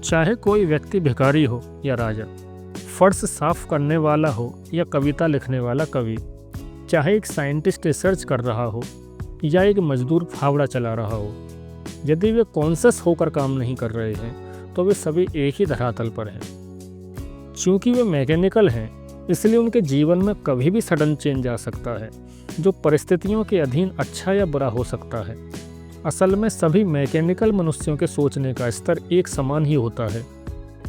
चाहे कोई व्यक्ति भिखारी हो या राजा, फर्श साफ करने वाला हो या कविता लिखने वाला कवि, चाहे एक साइंटिस्ट रिसर्च कर रहा हो या एक मजदूर फावड़ा चला रहा हो, यदि वे कॉन्शस होकर काम नहीं कर रहे हैं तो वे सभी एक ही धरातल पर हैं। क्योंकि वे मैकेनिकल हैं, इसलिए उनके जीवन में कभी भी सडन चेंज आ सकता है, जो परिस्थितियों के अधीन अच्छा या बुरा हो सकता है। असल में सभी मैकेनिकल मनुष्यों के सोचने का स्तर एक समान ही होता है,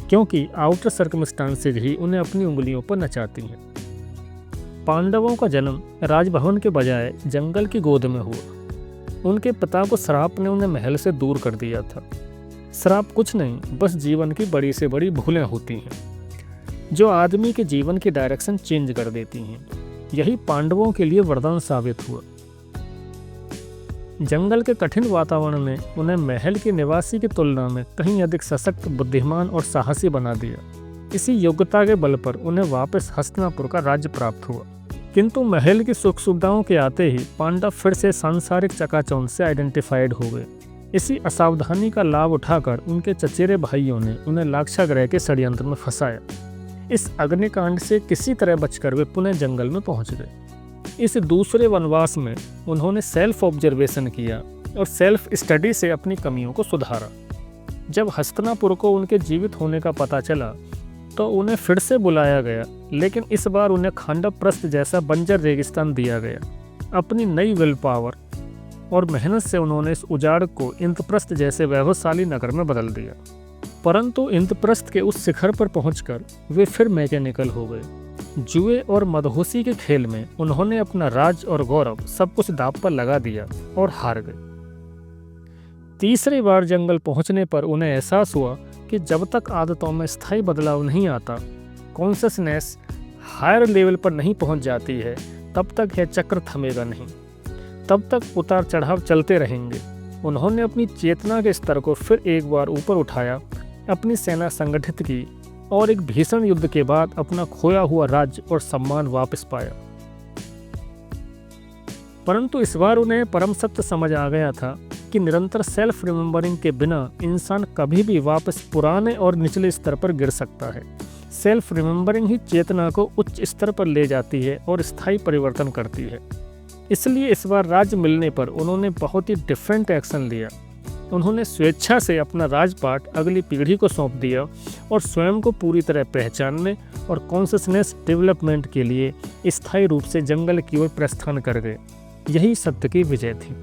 क्योंकि आउटर सर्कमस्टांसेज ही उन्हें अपनी उंगलियों पर नचाती हैं। पांडवों का जन्म राजभवन के बजाय जंगल की गोद में हुआ। उनके पिता को श्राप ने उन्हें महल से दूर कर दिया था। श्राप कुछ नहीं, बस जीवन की बड़ी से बड़ी भूलें होती हैं, जो आदमी के जीवन की डायरेक्शन चेंज कर देती हैं। यही पांडवों के लिए वरदान साबित हुआ। जंगल के कठिन वातावरण ने उन्हें महल के निवासी की तुलना में कहीं अधिक सशक्त, बुद्धिमान और साहसी बना दिया। इसी योग्यता के बल पर उन्हें वापस हस्तिनापुर का राज्य प्राप्त हुआ। किंतु महल की सुख सुविधाओं के आते ही पांडव फिर से सांसारिक चकाचौंध से आइडेंटिफाइड हो गए। इसी असावधानी का लाभ उठाकर उनके चचेरे भाइयों ने उन्हें लाक्षागृह के षड्यंत्र में फंसाया। इस अग्निकांड से किसी तरह बचकर वे पुनः जंगल में पहुंच गए। इस दूसरे वनवास में उन्होंने सेल्फ ऑब्जर्वेशन किया और सेल्फ स्टडी से अपनी कमियों को सुधारा। जब हस्तिनापुर को उनके जीवित होने का पता चला तो उन्हें फिर से बुलाया गया, लेकिन इस बार उन्हें खांडवप्रस्थ जैसा बंजर रेगिस्तान दिया गया। अपनी नई विल पावर और मेहनत से उन्होंने इस उजाड़ को इंद्रप्रस्थ जैसे वैभवशाली नगर में बदल दिया। परंतु इंद्रप्रस्थ के उस शिखर पर पहुंचकर वे फिर मैकेनिकल हो गए। जुए और मदहोशी के खेल में उन्होंने अपना राज और गौरव सब कुछ दांव पर लगा दिया और हार गए। तीसरी बार जंगल पहुंचने पर उन्हें एहसास हुआ कि जब तक आदतों में स्थायी बदलाव नहीं आता, कॉन्शसनेस हायर लेवल पर नहीं पहुंच जाती है, तब तक यह चक्र थमेगा नहीं। तब तक उतार चढ़ाव चलते रहेंगे। उन्होंने अपनी चेतना के स्तर को फिर एक बार ऊपर उठाया, अपनी सेना संगठित की और एक भीषण युद्ध के बाद अपना खोया हुआ राज्य और सम्मान वापस पाया। परंतु इस बार उन्हें परम सत्य समझ आ गया था कि निरंतर सेल्फ रिमेंबरिंग के बिना इंसान कभी भी वापस पुराने और निचले स्तर पर गिर सकता है। सेल्फ रिमेंबरिंग ही चेतना को उच्च स्तर पर ले जाती है और स्थायी परिवर्तन करती है। इसलिए इस बार राज्य मिलने पर उन्होंने बहुत ही डिफरेंट एक्शन लिया। उन्होंने स्वेच्छा से अपना राजपाट अगली पीढ़ी को सौंप दिया और स्वयं को पूरी तरह पहचानने और कॉन्शसनेस डेवलपमेंट के लिए स्थायी रूप से जंगल की ओर प्रस्थान कर गए। यही सत्य की विजय थी।